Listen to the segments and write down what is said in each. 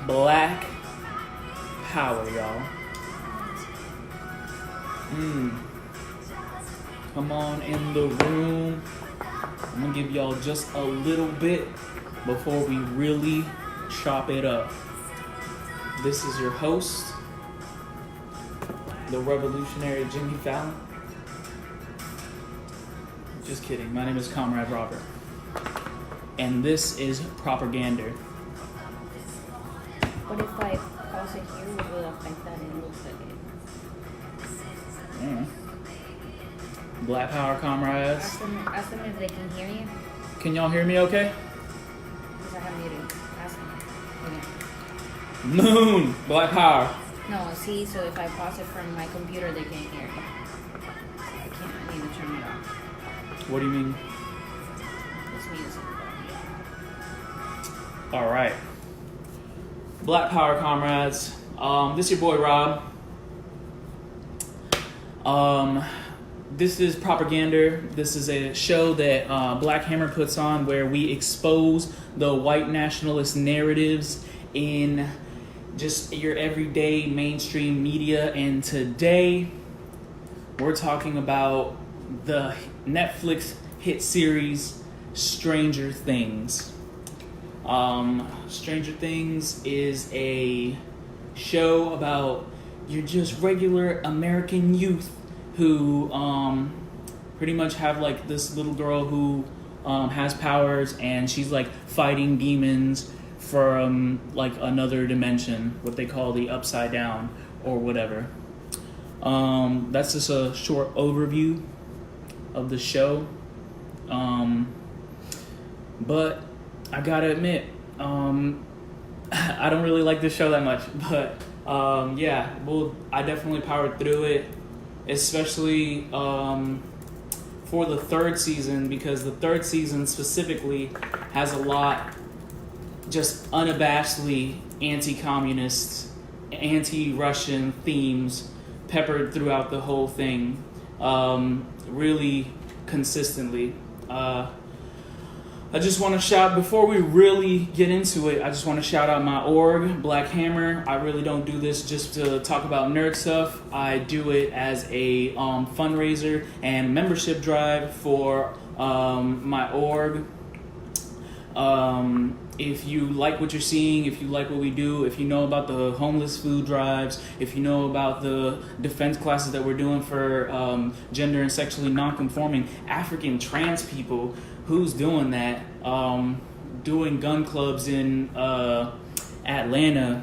Black power, y'all. Come on in the room. I'm gonna give y'all just a little bit before we really chop it up. This is your host, the revolutionary Jimmy Fallon. Just kidding. My name is Comrade Robert. And this is Proper-gander. What if I pause it here? Will it affect that? It looks like it. Black power, comrades. Ask them if they can hear you. Can y'all hear me okay? Because I have muted. Ask them. Okay. Moon! Black power. No, see, so if I pause it from my computer, they can't hear you. I can't. I need to turn it off. What do you mean? This music. All right. Black power, comrades. This is your boy Rob. This is Proper-gander. This is a show that Black Hammer puts on where we expose the white nationalist narratives in just your everyday mainstream media. And today we're talking about the Netflix hit series Stranger Things. Stranger Things is a show about your just regular American youth who pretty much have like this little girl who has powers, and she's like fighting demons from like another dimension, what they call the upside down or whatever. That's just a short overview of the show. But I gotta admit, I don't really like this show that much, but I definitely powered through it, especially for the third season, because the third season specifically has a lot just unabashedly anti-communist, anti-Russian themes peppered throughout the whole thing, really consistently. I just want to shout, before we really get into it, I just want to shout out my org, Black Hammer. I really don't do this just to talk about nerd stuff. I do it as a fundraiser and membership drive for my org. If you like what you're seeing, if you like what we do, if you know about the homeless food drives, if you know about the defense classes that we're doing for gender and sexually non-conforming African trans people, who's doing that? Doing gun clubs in Atlanta.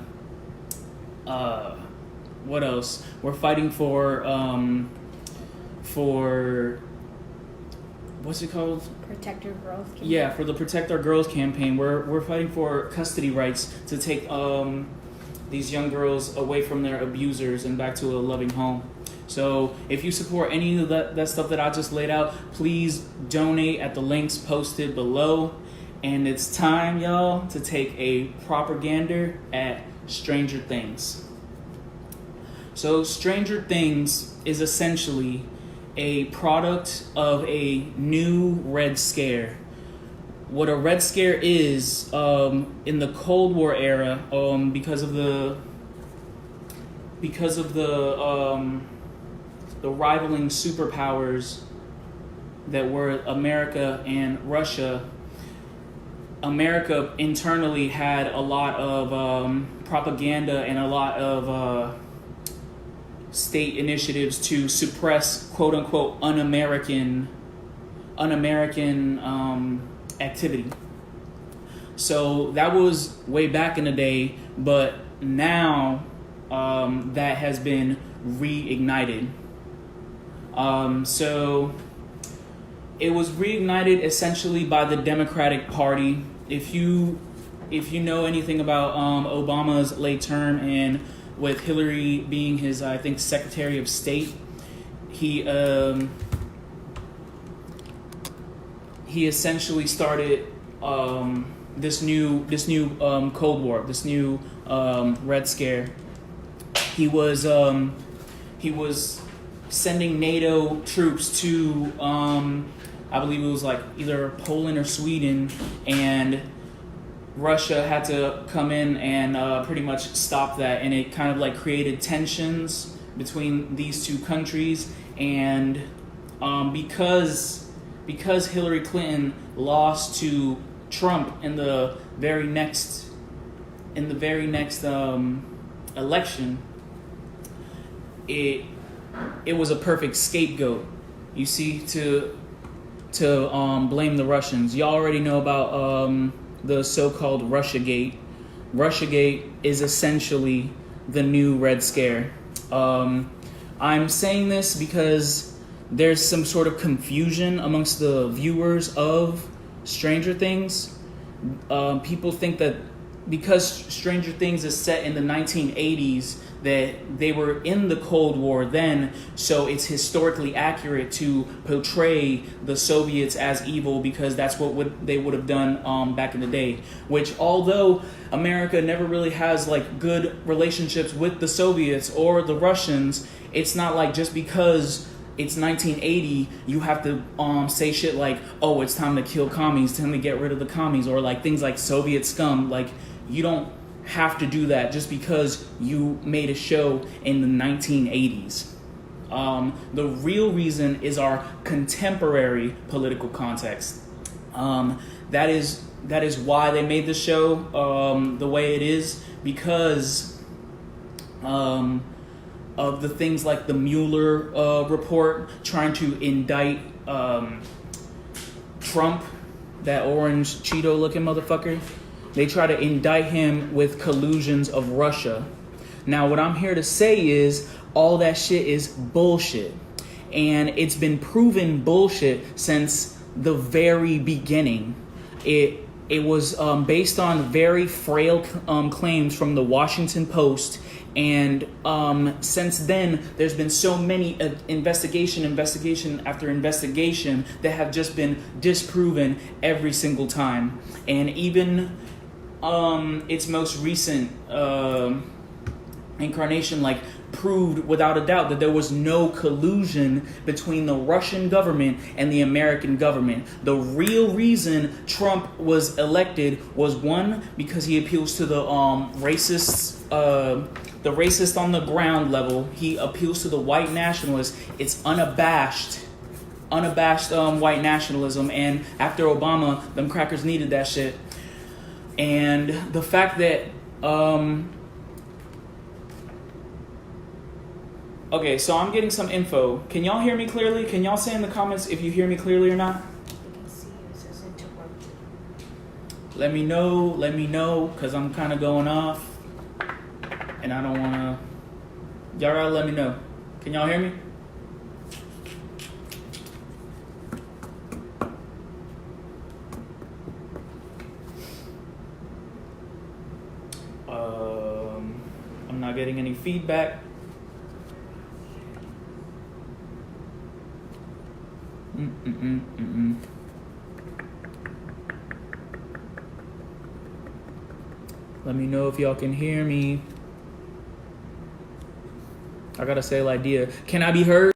What else? We're fighting for what's it called? Protect Our Girls campaign. Yeah, for the Protect Our Girls campaign. We're fighting for custody rights to take these young girls away from their abusers and back to a loving home. So if you support any of that stuff that I just laid out, please donate at the links posted below. And it's time, y'all, to take a Proper-gander at Stranger Things. So Stranger Things is essentially a product of a new Red Scare. What a Red Scare is, in the Cold War era, because of the rivaling superpowers that were America and Russia, America internally had a lot of propaganda and a lot of state initiatives to suppress quote-unquote un-American activity. So that was way back in the day, but now that has been reignited. So it was reignited essentially by the Democratic Party. If you know anything about Obama's late term, and with Hillary being his, I think, Secretary of State, he essentially started this new Cold War, this new Red Scare. He was sending NATO troops to I believe it was like either Poland or Sweden, and Russia had to come in and pretty much stop that, and it kind of like created tensions between these two countries. And because Hillary Clinton lost to Trump in the very next election, it was a perfect scapegoat, you see, to blame the Russians. You already know about the so-called Russiagate. Russiagate is essentially the new Red Scare. I'm saying this because there's some sort of confusion amongst the viewers of Stranger Things. People think that because Stranger Things is set in the 1980s, that they were in the Cold War then, so it's historically accurate to portray the Soviets as evil because that's what they would have done back in the day. Which, although America never really has like good relationships with the Soviets or the Russians, it's not like just because it's 1980 you have to say shit like, oh, it's time to kill commies, time to get rid of the commies, or like things like Soviet scum. Like, you don't have to do that just because you made a show in the 1980s. The real reason is our contemporary political context. That is why they made the show the way it is, because of the things like the Mueller report trying to indict Trump, that orange Cheeto looking motherfucker. They try to indict him with collusions of Russia. Now, what I'm here to say is all that shit is bullshit. And it's been proven bullshit since the very beginning. It was based on very frail claims from the Washington Post. And since then, there's been so many investigation after investigation that have just been disproven every single time. And even its most recent incarnation, like, proved without a doubt that there was no collusion between the Russian government and the American government. The real reason Trump was elected was, one, because he appeals to the racists, the racist on the ground level. He appeals to the white nationalists. It's unabashed white nationalism. And after Obama, them crackers needed that shit. And the fact that okay, so I'm getting some info. Can y'all hear me clearly? Can y'all say in the comments if you hear me clearly or not? I can see you. It says interrupted. Let me know, because I'm kind of going off. And I don't want to... Y'all gotta let me know. Can y'all hear me? I'm not getting any feedback. Let me know if y'all can hear me. I gotta say idea. Can I be heard?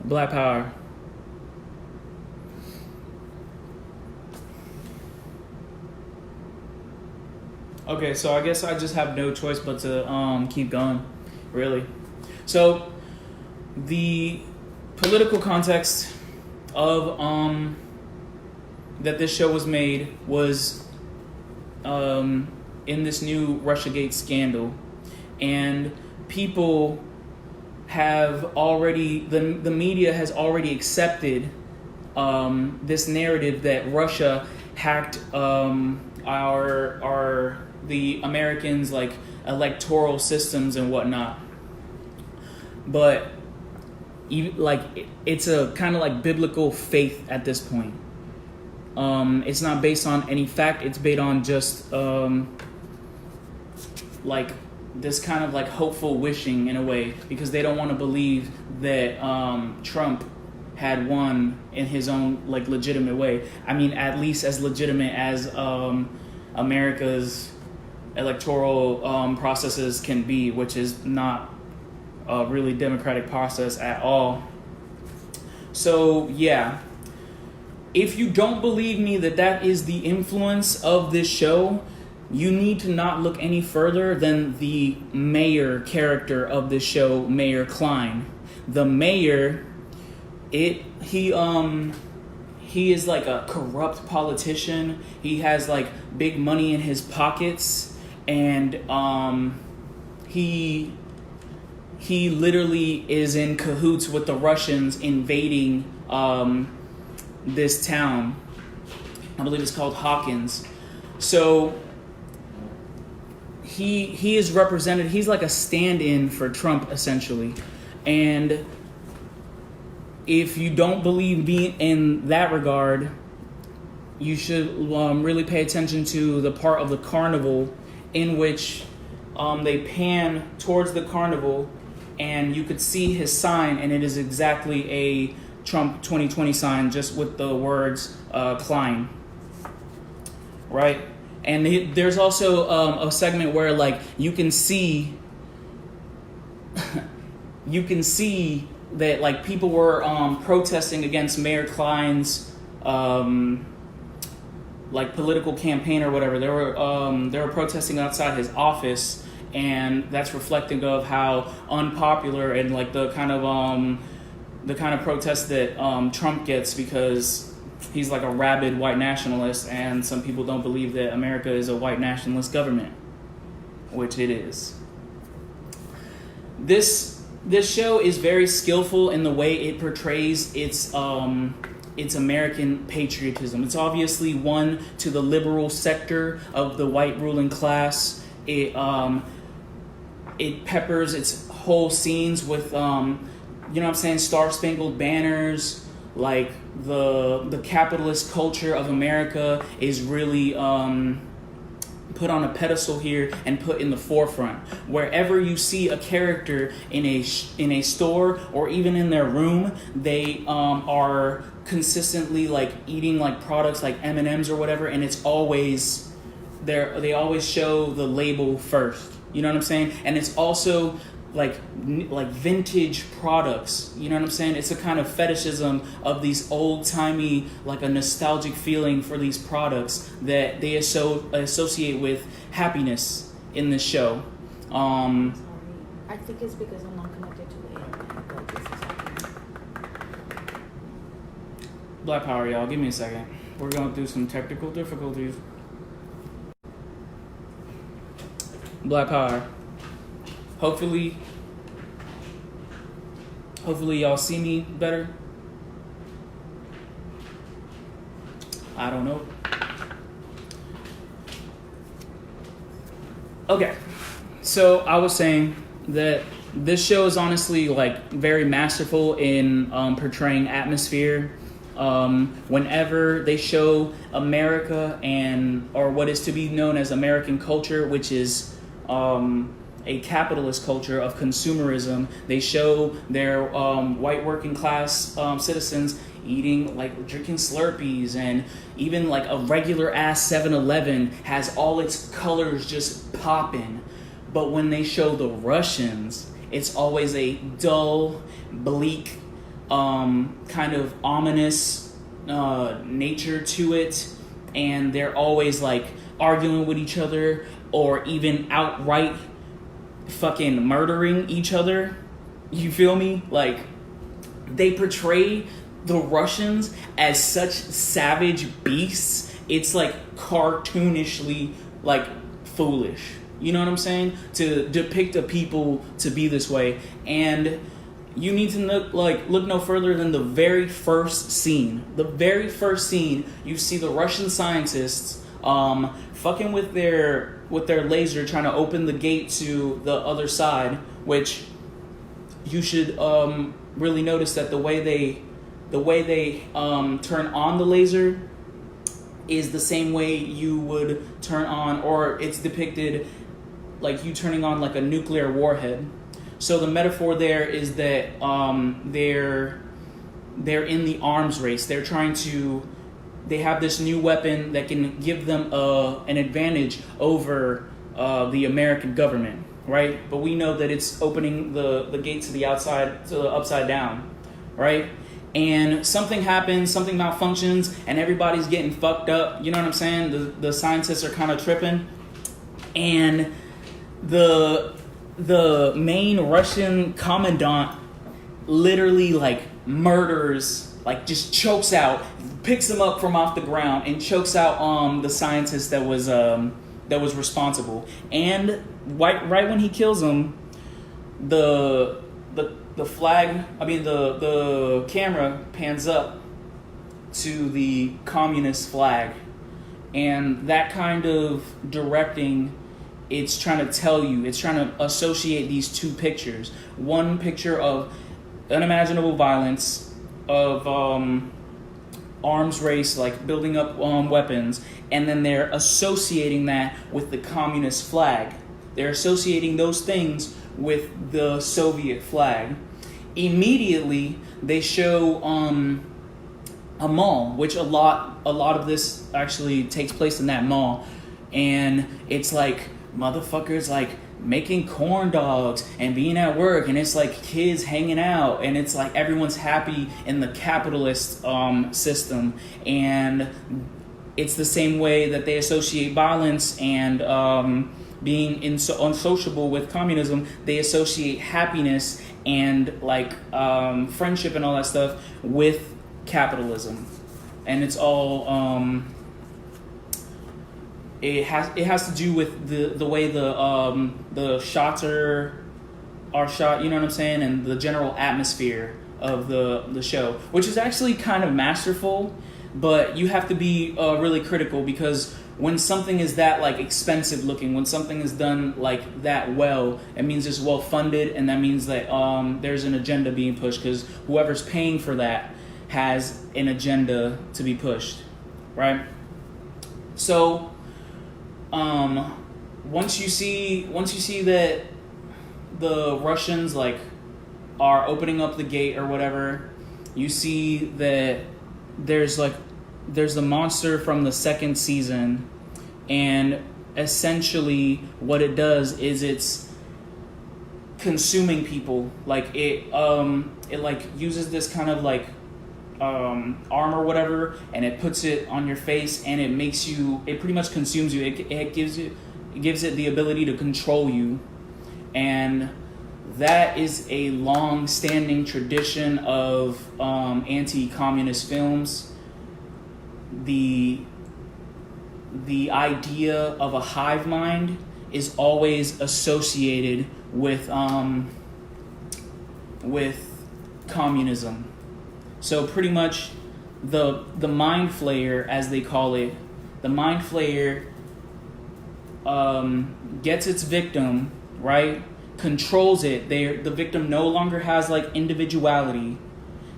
Black power. Okay, so I guess I just have no choice but to keep going, really. So the political context of that this show was made was in this new Russiagate scandal, and people have already, the media has already accepted this narrative that Russia hacked the Americans' like electoral systems and whatnot. But it's a kind of like biblical faith at this point. It's not based on any fact. It's based on just like this kind of like hopeful wishing in a way, because they don't want to believe that Trump had won in his own like legitimate way. I mean, at least as legitimate as America's electoral processes can be, which is not a really democratic process at all. So yeah, if you don't believe me that is the influence of this show, you need to not look any further than the mayor character of this show, Mayor Klein. The mayor, he is like a corrupt politician. He has like big money in his pockets, and he literally is in cahoots with the Russians invading this town. I believe it's called Hawkins. So he is represented. He's like a stand-in for Trump, essentially. And if you don't believe me in that regard, you should really pay attention to the part of the carnival in which they pan towards the carnival, and you could see his sign, and it is exactly a Trump 2020 sign, just with the words Klein, right? And there's also a segment where like you can see that like people were protesting against Mayor Klein's like political campaign or whatever. They were protesting outside his office, and that's reflective of how unpopular and like the kind of protest that Trump gets, because he's like a rabid white nationalist, and some people don't believe that America is a white nationalist government, which it is. This show is very skillful in the way it portrays its American patriotism. It's obviously one to the liberal sector of the white ruling class. It peppers its whole scenes with Star-Spangled Banners. Like the capitalist culture of America is really put on a pedestal here and put in the forefront. Wherever you see a character in a store or even in their room, they are consistently like eating like products like M&Ms or whatever, and it's always they always show the label first. You know what I'm saying? And it's also like vintage products. You know what I'm saying? It's a kind of fetishism of these old-timey, like a nostalgic feeling for these products that they associate with happiness in this show. Sorry. I think it's because I'm not connected to the internet, but this is happening. Black Power, y'all. Give me a second. We're going through some technical difficulties. Black Power. Hopefully y'all see me better. I don't know. Okay, so I was saying that this show is honestly like very masterful in portraying atmosphere. Whenever they show America or what is to be known as American culture, which is a capitalist culture of consumerism, they show their white working class citizens drinking Slurpees, and even like a regular ass 7-Eleven has all its colors just popping. But when they show the Russians, it's always a dull, bleak, kind of ominous nature to it, and they're always like arguing with each other or even outright fucking murdering each other. You feel me? Like, they portray the Russians as such savage beasts. It's like cartoonishly like foolish. You know what I'm saying? To depict a people to be this way. And you need to look no further than the very first scene. The very first scene, you see the Russian scientists fucking with their laser, trying to open the gate to the other side, which you should really notice that the way they turn on the laser is the same way you would turn on, or it's depicted like you turning on like a nuclear warhead. So the metaphor there is that they're in the arms race. They have this new weapon that can give them an advantage over the American government, right? But we know that it's opening the gate to the upside down, right? And something happens, something malfunctions, and everybody's getting fucked up. You know what I'm saying? The scientists are kind of tripping, and the main Russian commandant literally like murders, like just chokes out, picks him up from off the ground and chokes out the scientist that was responsible. And right when he kills him, the camera pans up to the communist flag, and that kind of directing, it's trying to tell you, it's trying to associate these two pictures. One picture of unimaginable violence, of arms race, like building up weapons, and then they're associating that with the communist flag. They're associating those things with the Soviet flag. Immediately, they show a mall, which a lot of this actually takes place in that mall, and it's like motherfuckers like making corn dogs and being at work, and it's like kids hanging out, and it's like everyone's happy in the capitalist system. And it's the same way that they associate violence and being unsociable with communism. They associate happiness and like friendship and all that stuff with capitalism, and it's all it has to do with the way the shots are shot, you know what I'm saying, and the general atmosphere of the show, which is actually kind of masterful. But you have to be really critical, because when something is that like expensive looking, when something is done like that well, it means it's well funded, and that means that there's an agenda being pushed, because whoever's paying for that has an agenda to be pushed, right? So once you see that the Russians like are opening up the gate or whatever, you see that there's the monster from the second season, and essentially what it does is it's consuming people. Like it like uses this kind of like arm or whatever, and it puts it on your face, and it pretty much consumes you. It gives it the ability to control you. And that is a long-standing tradition of anti-communist films. The idea of a hive mind is always associated with communism. So pretty much the mind flayer, as they call it, the mind flayer gets its victim, right? Controls it. The victim no longer has like individuality,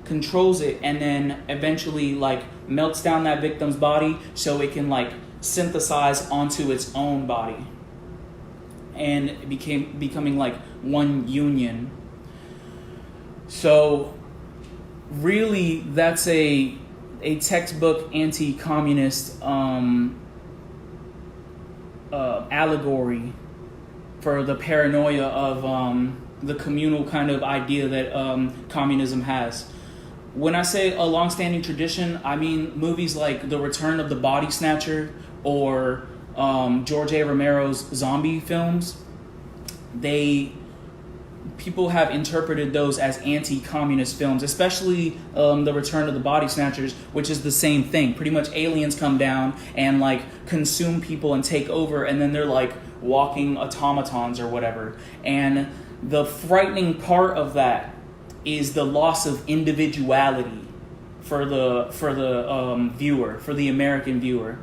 controls it, and then eventually like melts down that victim's body so it can like synthesize onto its own body, and becoming like one union. So really, that's a textbook anti-communist allegory for the paranoia of the communal kind of idea that communism has. When I say a long-standing tradition, I mean movies like The Return of the Body Snatcher or George A. Romero's zombie films. People have interpreted those as anti-communist films, especially The Return of the Body Snatchers, which is the same thing. Pretty much aliens come down and like consume people and take over, and then they're like walking automatons or whatever. And the frightening part of that is the loss of individuality for the viewer, for the American viewer.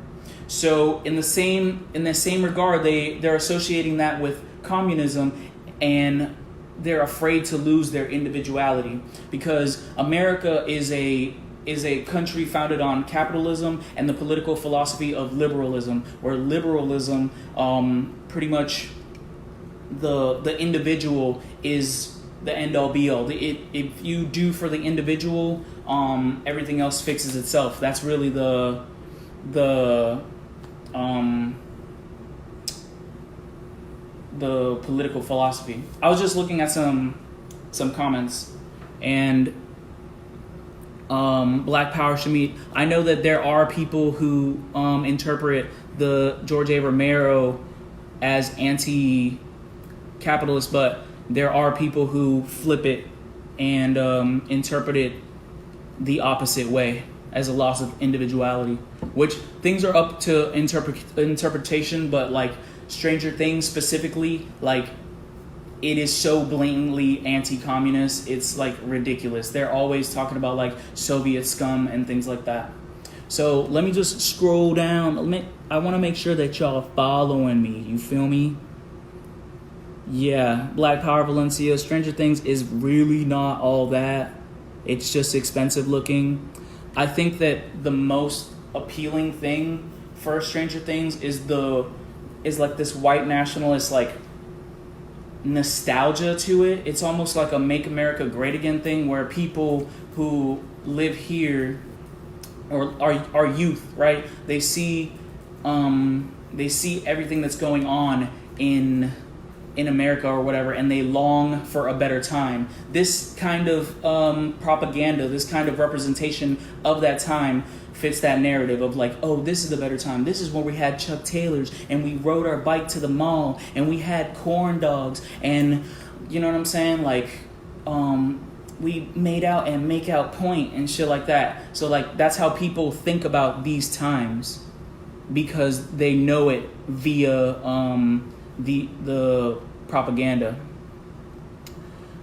So in the same regard, they're associating that with communism, and they're afraid to lose their individuality, because America is a country founded on capitalism and the political philosophy of liberalism, where liberalism pretty much the individual is the end all be all. If you do for the individual, everything else fixes itself. That's really the political philosophy. I was just looking at some comments, and Black Power Shamit. I know that there are people who interpret the George A. Romero as anti-capitalist, but there are people who flip it and interpret it the opposite way, as a loss of individuality, which things are up to interpretation, but like Stranger Things specifically, like it is so blatantly anti-communist, it's like ridiculous. They're always talking about like Soviet scum and things like that. So let me just scroll down. I want to make sure that y'all are following me. You feel me? Yeah, Black Power Valencia. Stranger Things is really not all that. It's just expensive looking. I think that the most appealing thing for Stranger Things is like this white nationalist like nostalgia to it. It's almost like a Make America Great Again thing, where people who live here or are youth, right? They see everything that's going on in America or whatever, and they long for a better time. This kind of propaganda, this kind of representation of that time fits that narrative of like, oh, this is the better time. This is where we had Chuck Taylors and we rode our bike to the mall and we had corn dogs and, you know what I'm saying? Like, we made out and make out point and shit like that. So like, that's how people think about these times, because they know it via the propaganda.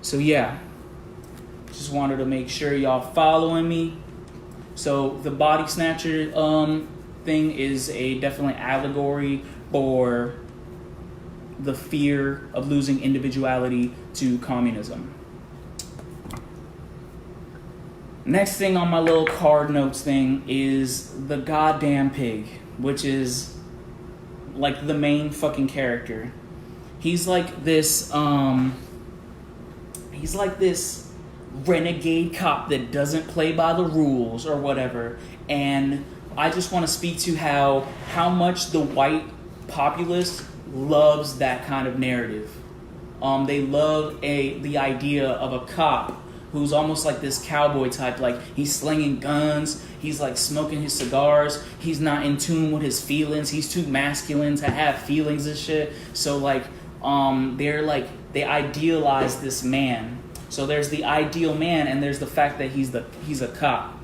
So yeah, just wanted to make sure y'all following me. So the body snatcher thing is definitely allegory for the fear of losing individuality to communism. Next thing on my little card notes thing is the goddamn pig, which is like the main fucking character. He's like this renegade cop that doesn't play by the rules or whatever. And I just want to speak to how much the white populace loves that kind of narrative. They love the idea of a cop who's almost like this cowboy type. Like, he's slinging guns, he's like smoking his cigars, he's not in tune with his feelings, he's too masculine to have feelings and shit. So like, they idealize this man. So there's the ideal man, and there's the fact that he's a cop.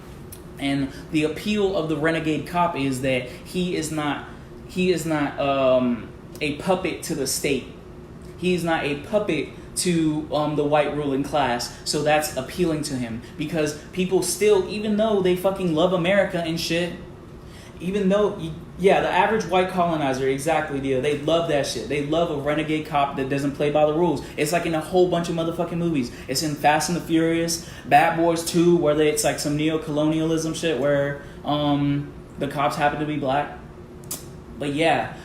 And the appeal of the renegade cop is that he is not a puppet to the state. He's not a puppet to the white ruling class. So that's appealing to him, because people still, even though they fucking love America and shit, even though, yeah, the average white colonizer, exactly, deal. They love that shit. They love a renegade cop that doesn't play by the rules. It's like in a whole bunch of motherfucking movies. It's in Fast and the Furious, Bad Boys 2, where it's like some neo-colonialism shit where the cops happen to be black. But yeah,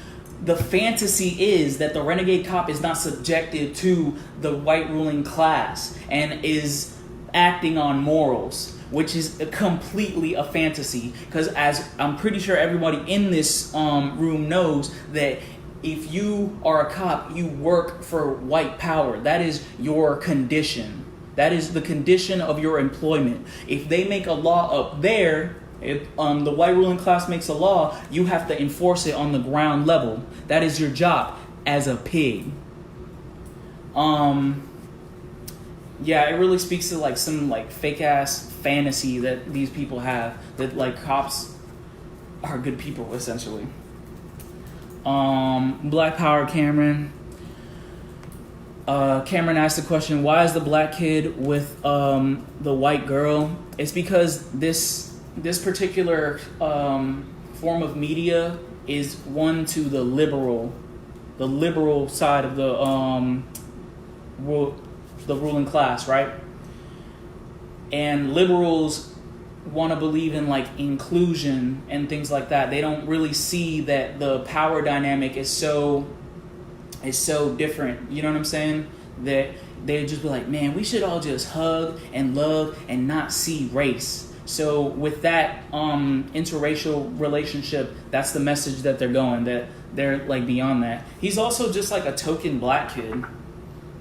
the fantasy is that the renegade cop is not subjected to the white ruling class and is acting on morals, which is completely a fantasy, because as I'm pretty sure everybody in this room knows, that if you are a cop, you work for white power. That is your condition. That is the condition of your employment. If they make a law up there, if the white ruling class makes a law, you have to enforce it on the ground level. That is your job as a pig. Yeah, it really speaks to like some like fake ass fantasy that these people have, that like cops are good people essentially. Black Power Cameron. Cameron asked the question, why is the black kid with the white girl? It's because this particular form of media is one to the liberal side of the ruling class, right? And liberals want to believe in like inclusion and things like that. They don't really see that the power dynamic is so different. You know what I'm saying? that they'd just be like, man, we should all just hug and love and not see race. So with that interracial relationship, that's the message that they're going, that they're like beyond that. He's also just like a token black kid.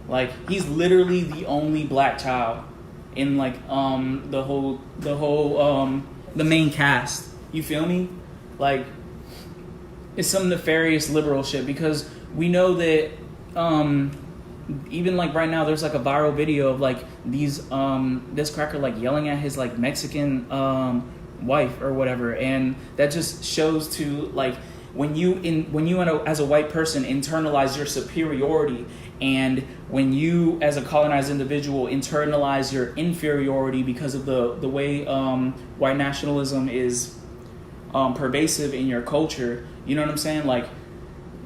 Like, he's literally the only black child in like the main cast. You feel me? Like, it's some nefarious liberal shit, because we know that even like right now there's like a viral video of like these this cracker like yelling at his like Mexican wife or whatever, and that just shows to like when you as a white person internalize your superiority, and when you as a colonized individual internalize your inferiority because of the way white nationalism is pervasive in your culture. You know what I'm saying? Like,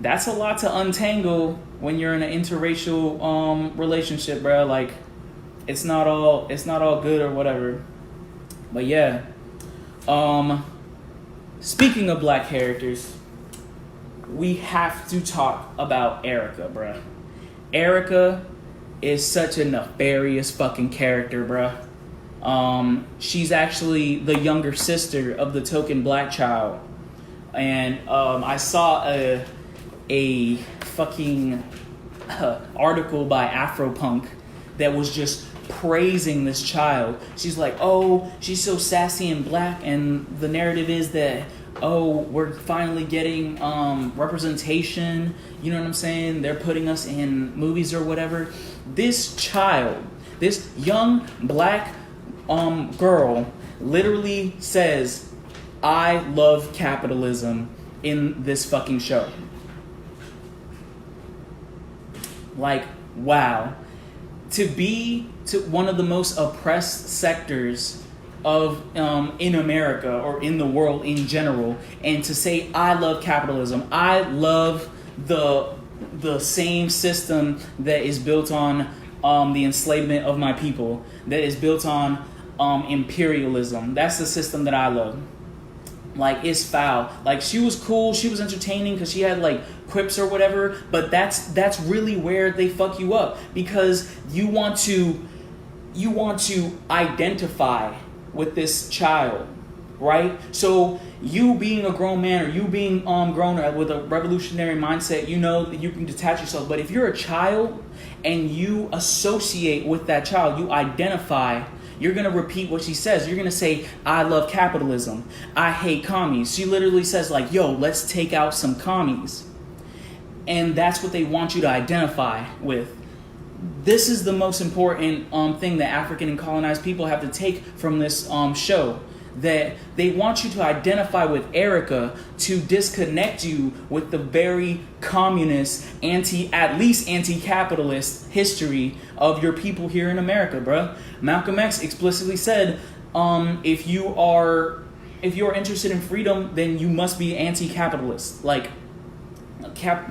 that's a lot to untangle when you're in an interracial relationship, bro. Like, it's not all good or whatever. But yeah. Speaking of black characters, we have to talk about Erica, bro. Erica is such a nefarious fucking character, bro. She's actually the younger sister of the token black child. And I saw a fucking article by Afropunk that was just praising this child. She's like, oh, she's so sassy and black, and the narrative is that, oh, we're finally getting representation. You know what I'm saying? They're putting us in movies or whatever. This child, this young black girl, literally says, I love capitalism in this fucking show. Like, wow. To be to one of the most oppressed sectors of in America or in the world in general, and to say, I love capitalism. I love the same system that is built on the enslavement of my people, that is built on imperialism. That's the system that I love. Like, it's foul. Like, she was cool, she was entertaining because she had like quips or whatever, but that's really where they fuck you up, because you want to identify with this child, right? So you being a grown man, or you being grown up with a revolutionary mindset, you know that you can detach yourself. But if you're a child and you associate with that child, you identify, you're going to repeat what she says. You're going to say, I love capitalism. I hate commies. She literally says like, yo, let's take out some commies. And that's what they want you to identify with. This is the most important thing that African and colonized people have to take from this show. That they want you to identify with Erica to disconnect you with the very communist, at least anti-capitalist history of your people here in America, bruh. Malcolm X explicitly said, if you are interested in freedom, then you must be anti-capitalist. Like,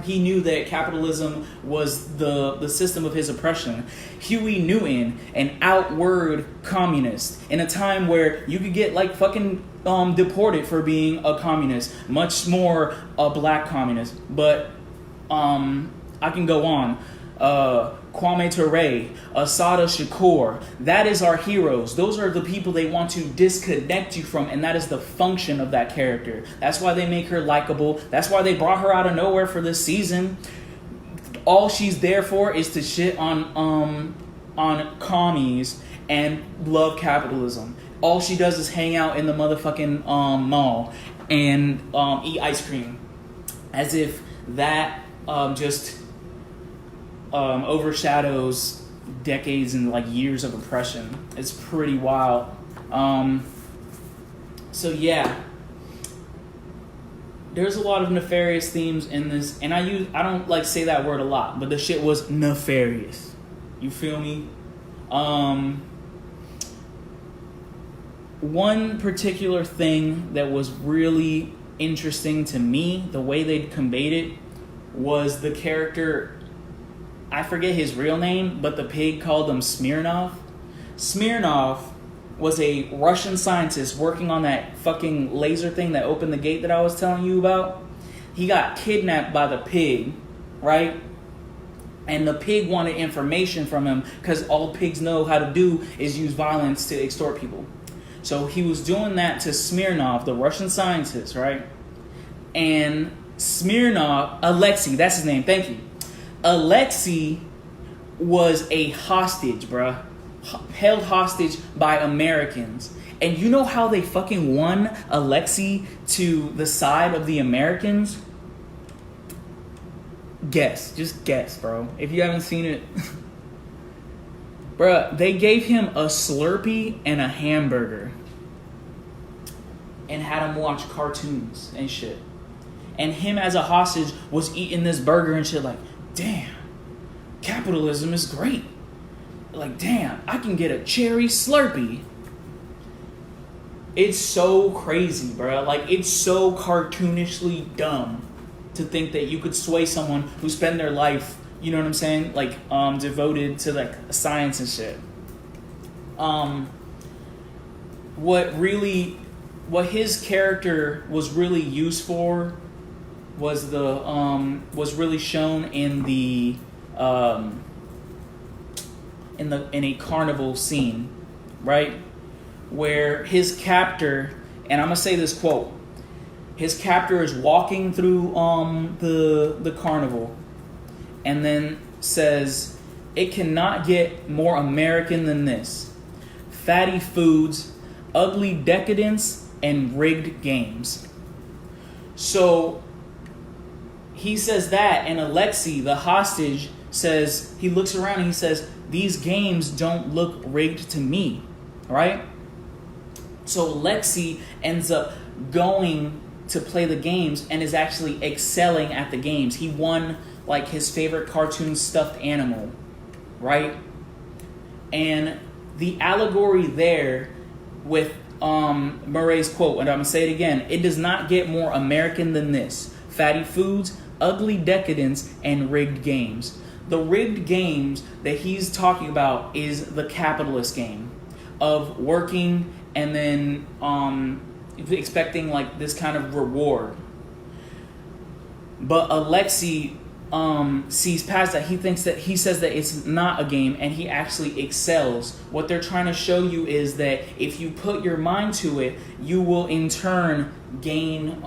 he knew that capitalism was the system of his oppression. Huey Newton, an outward communist, in a time where you could get like fucking deported for being a communist, much more a black communist. But I can go on. Kwame Ture, Assata Shakur, that is our heroes. Those are the people they want to disconnect you from, and that is the function of that character. That's why they make her likable. That's why they brought her out of nowhere for this season. All she's there for is to shit on commies and love capitalism. All she does is hang out in the motherfucking mall and eat ice cream, as if that just overshadows decades and like years of oppression. It's pretty wild. So yeah, there's a lot of nefarious themes in this, and I don't like say that word a lot, but the shit was nefarious. You feel me? One particular thing that was really interesting to me, the way they conveyed it, was the character, I forget his real name, but the pig called him Smirnov. Smirnov was a Russian scientist working on that fucking laser thing that opened the gate that I was telling you about. He got kidnapped by the pig, right? And the pig wanted information from him because all pigs know how to do is use violence to extort people. So he was doing that to Smirnov, the Russian scientist, right? And Smirnov, Alexei, that's his name, thank you. Alexei was a hostage, bruh. Held hostage by Americans. And you know how they fucking won Alexei to the side of the Americans? Guess. Just guess, bro. If you haven't seen it. Bruh, they gave him a Slurpee and a hamburger. And had him watch cartoons and shit. And him as a hostage was eating this burger and shit like, damn, capitalism is great. Like, damn, I can get a cherry Slurpee. It's so crazy, bro. Like, it's so cartoonishly dumb to think that you could sway someone who spent their life, you know what I'm saying? Like, devoted to, like, science and shit. What his character was really used for was was really shown in a carnival scene, right? Where his captor, and I'm gonna say this quote, his captor is walking through the carnival and then says, "It cannot get more American than this. Fatty foods, ugly decadence, and rigged games." So he says that, and Alexei, the hostage, says, he looks around and he says, "These games don't look rigged to me," right? So Alexei ends up going to play the games and is actually excelling at the games. He won like his favorite cartoon stuffed animal, right? And the allegory there with Murray's quote, and I'm gonna say it again, "It does not get more American than this. Fatty foods, ugly decadence, and rigged games." The rigged games that he's talking about is the capitalist game of working and then expecting like this kind of reward. But Alexei sees past that. He says that it's not a game, and he actually excels. What they're trying to show you is that if you put your mind to it, you will in turn gain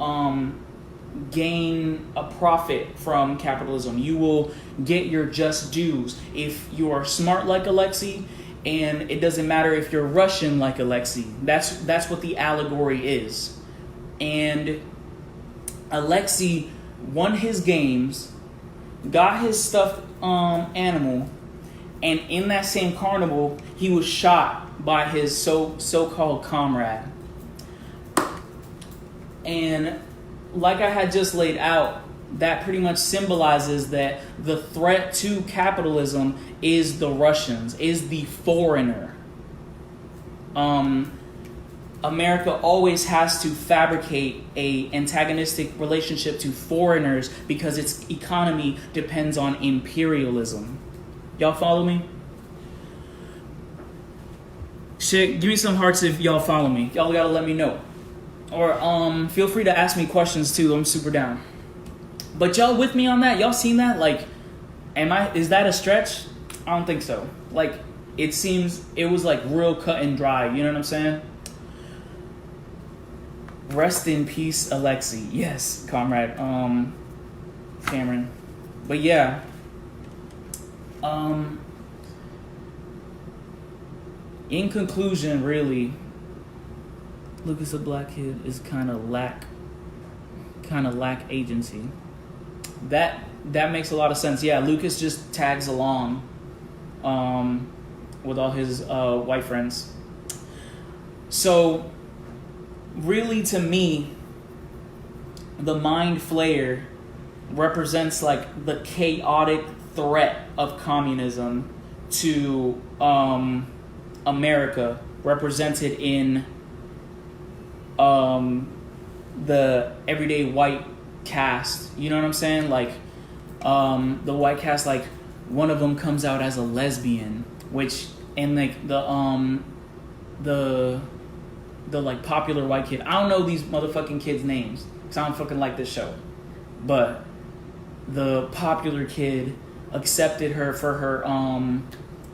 a profit from capitalism. You will get your just dues if you are smart like Alexei, and it doesn't matter if you're Russian like Alexei. That's what the allegory is. And Alexei won his games, got his stuffed animal, and in that same carnival, he was shot by his so-called comrade. And like I had just laid out, that pretty much symbolizes that the threat to capitalism is the Russians, is the foreigner. America always has to fabricate a antagonistic relationship to foreigners because its economy depends on imperialism. Y'all follow me? Shit, give me some hearts if y'all follow me. Y'all gotta let me know. Or feel free to ask me questions too. I'm super down. But y'all with me on that? Y'all seen that? Like, is that a stretch? I don't think so. Like, it was like real cut and dry. You know what I'm saying? Rest in peace, Alexei. Yes, comrade. Cameron. But yeah. In conclusion, really, Lucas the Black Kid is kind of lack agency. That makes a lot of sense. Yeah, Lucas just tags along with all his white friends. So really, to me, the Mind Flayer represents like the chaotic threat of communism to America, represented in the everyday white cast. You know what I'm saying? Like the white cast, like one of them comes out as a lesbian, which and like the like popular white kid. I don't know these motherfucking kids' names because I don't fucking like this show. But the popular kid accepted her for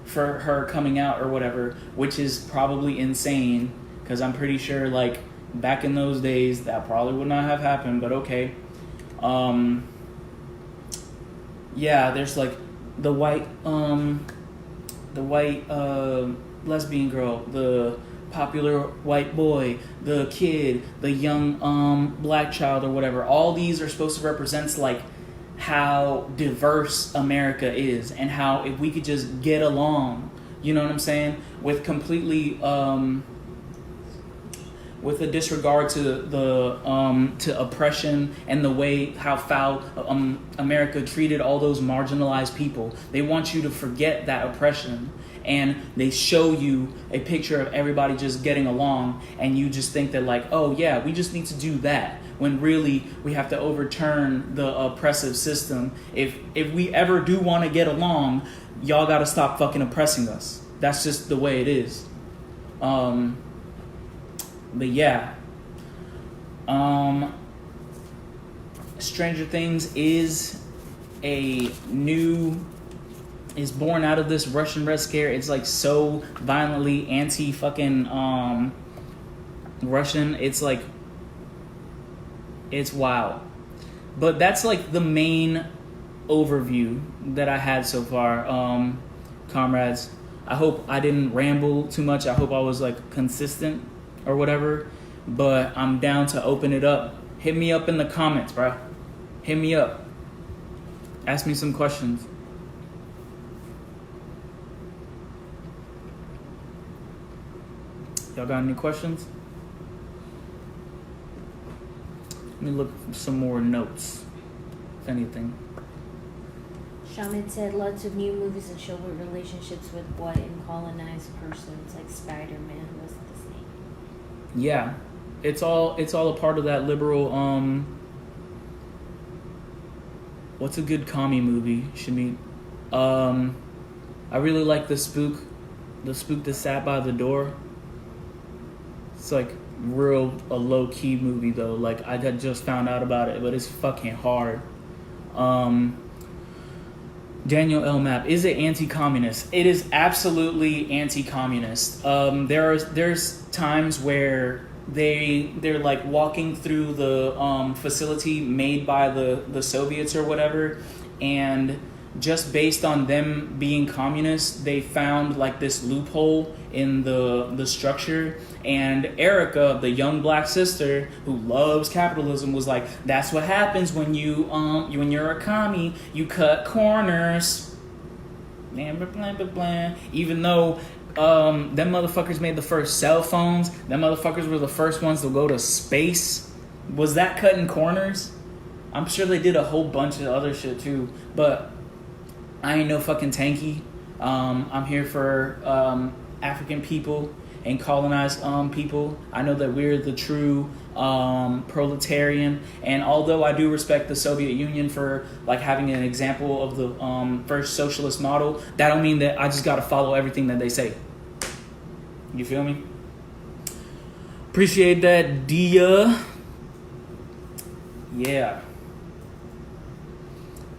her coming out or whatever, which is probably insane because I'm pretty sure like back in those days that probably would not have happened. But okay, yeah, there's like the white lesbian girl, the popular white boy, the kid, the young black child or whatever. All these are supposed to represent like how diverse America is and how if we could just get along, you know what I'm saying, with completely with a disregard to the to oppression and the way how foul America treated all those marginalized people. They want you to forget that oppression, and they show you a picture of everybody just getting along, and you just think that like, oh yeah, we just need to do that, when really we have to overturn the oppressive system. If we ever do want to get along, y'all gotta stop fucking oppressing us. That's just the way it is. But yeah, Stranger Things is born out of this Russian Red Scare. It's like so violently anti-fucking Russian. It's like, it's wild. But that's like the main overview that I had so far, comrades. I hope I didn't ramble too much. I hope I was like consistent or whatever, but I'm down to open it up. Hit me up in the comments, bro. Hit me up. Ask me some questions. Y'all got any questions? Let me look for some more notes, if anything. Shaman said lots of new movies that show what relationships with white and colonized persons, like Spider-Man was the same. Yeah, it's all a part of that liberal. What's a good commie movie, Shamit? I really like the spook that sat by the door. It's like a low key movie though. Like I just found out about it, but it's fucking hard. Daniel L. Mapp, is it anti-communist? It is absolutely anti-communist. There's times where they're like walking through the facility made by the Soviets or whatever, and just based on them being communists, they found like this loophole in the structure. And Erica, the young black sister who loves capitalism, was like, "That's what happens when when you're a commie. You cut corners." Blah, blah, blah, blah, blah. Even though them motherfuckers made the first cell phones, them motherfuckers were the first ones to go to space. Was that cutting corners? I'm sure they did a whole bunch of other shit too, but I ain't no fucking tanky. I'm here for African people and colonized people. I know that we're the true proletarian, and although I do respect the Soviet Union for like having an example of the first socialist model, that don't mean that I just gotta follow everything that they say. You feel me? Appreciate that, Dia. Yeah.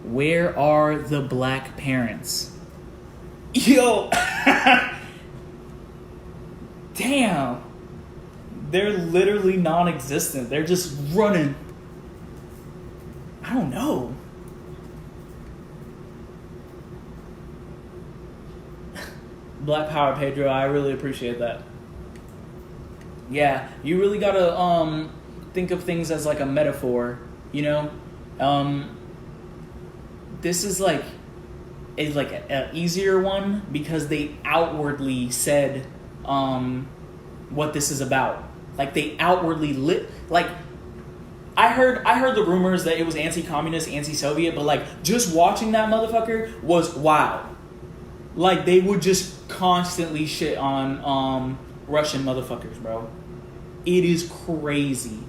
Where are the black parents? Yo! Damn. They're literally non-existent. They're just running. I don't know. Black Power, Pedro. I really appreciate that. Yeah, you really gotta think of things as like a metaphor, you know? This is like an easier one because they outwardly said what this is about. Like they outwardly like I heard the rumors that it was anti-communist, anti-Soviet, but like just watching that motherfucker was wow. Like they would just constantly shit on Russian motherfuckers, bro. It is crazy.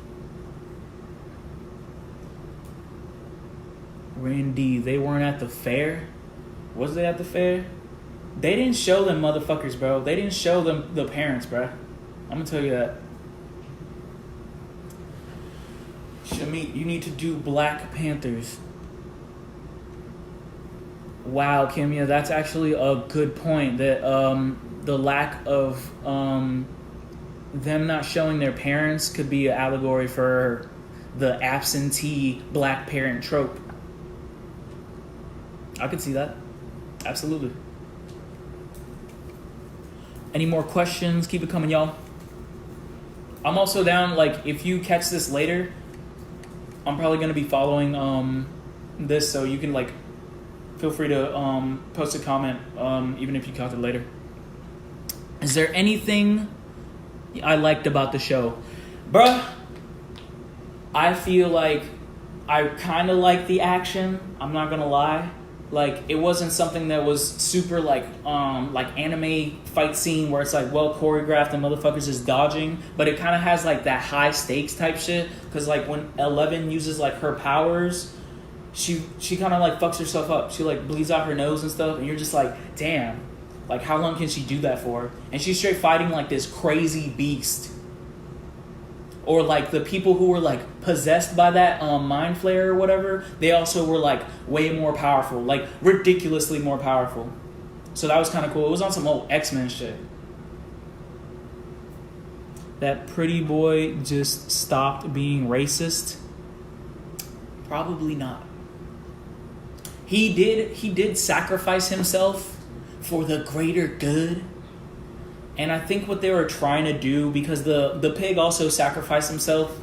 Randy, they weren't at the fair? Was they at the fair? They didn't show them motherfuckers, bro. They didn't show them the parents, bro. I'm gonna tell you that. Shamit, you need to do Black Panthers. Wow, Kimia, that's actually a good point. That the lack of them not showing their parents could be an allegory for the absentee black parent trope. I could see that. Absolutely. Any more questions? Keep it coming, y'all. I'm also down, like, if you catch this later, I'm probably going to be following this, so you can, like, feel free to post a comment, even if you caught it later. Is there anything I liked about the show? Bruh, I feel like I kind of like the action. I'm not going to lie. Like, it wasn't something that was super, like anime fight scene where it's, like, well choreographed and motherfuckers is dodging. But it kind of has, like, that high stakes type shit. Because, like, when Eleven uses, like, her powers, she kind of, like, fucks herself up. She, like, bleeds out her nose and stuff. And you're just like, damn. Like, how long can she do that for? And she's straight fighting, like, this crazy beast. Or, like, the people who were, like, possessed by that mind flare or whatever, they also were, like, way more powerful. Like, ridiculously more powerful. So that was kind of cool. It was on some old X-Men shit. That pretty boy just stopped being racist? Probably not. He did sacrifice himself for the greater good. And I think what they were trying to do, because the pig also sacrificed himself,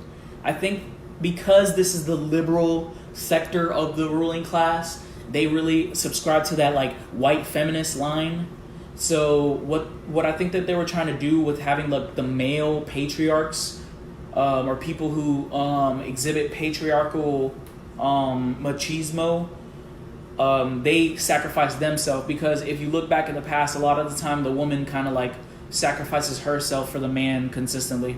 I think because this is the liberal sector of the ruling class, they really subscribe to that, like, white feminist line. So what I think that they were trying to do with having, like, the male patriarchs, or people who exhibit patriarchal machismo, they sacrifice themselves. Because if you look back in the past, a lot of the time the woman kind of, like, sacrifices herself for the man consistently.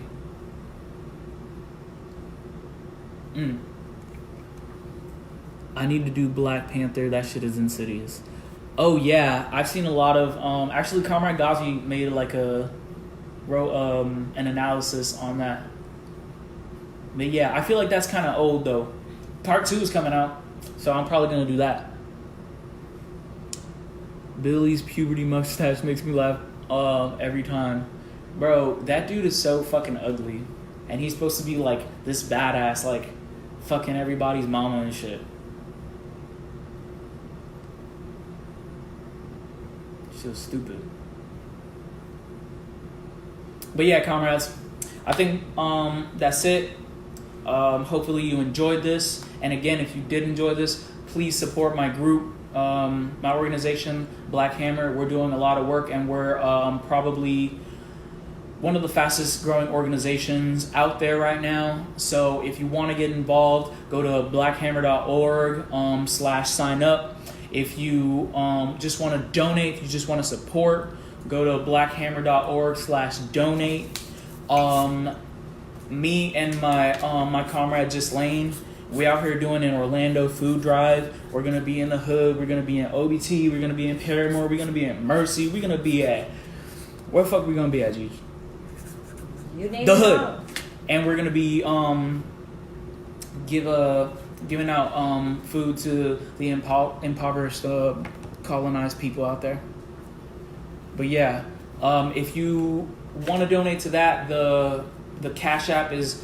I need to do Black Panther. That shit is insidious. Oh yeah, I've seen a lot of actually Comrade Ghazi made like an analysis on that. But yeah, I feel like that's kind of old though. Part 2 is coming out, so I'm probably gonna do that. Billy's puberty mustache makes me laugh every time. Bro, that dude is so fucking ugly. And he's supposed to be like this badass, like fucking everybody's mama and shit. So stupid. But yeah, comrades, I think that's it. Hopefully you enjoyed this. And again, if you did enjoy this, please support my group. My organization, Black Hammer. We're doing a lot of work, and we're probably one of the fastest growing organizations out there right now. So if you want to get involved, go to blackhammer.org/sign up. If you just want to donate, if you just want to support, go to blackhammer.org/donate. Me and my comrade Ghislaine, we out here doing an Orlando food drive. We're going to be in the hood. We're going to be in OBT. We're going to be in Paramore. We're going to be in Mercy. We're going to be at... Where the fuck we going to be at, G? You name the hood. Out. And we're going to be giving out food to the impoverished, colonized people out there. But yeah, if you want to donate to that, the Cash App is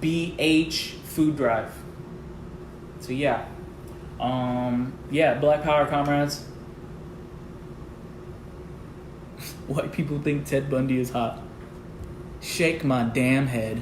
$BH food drive. So yeah, Black Power, comrades. White people think Ted Bundy is hot. Shake my damn head.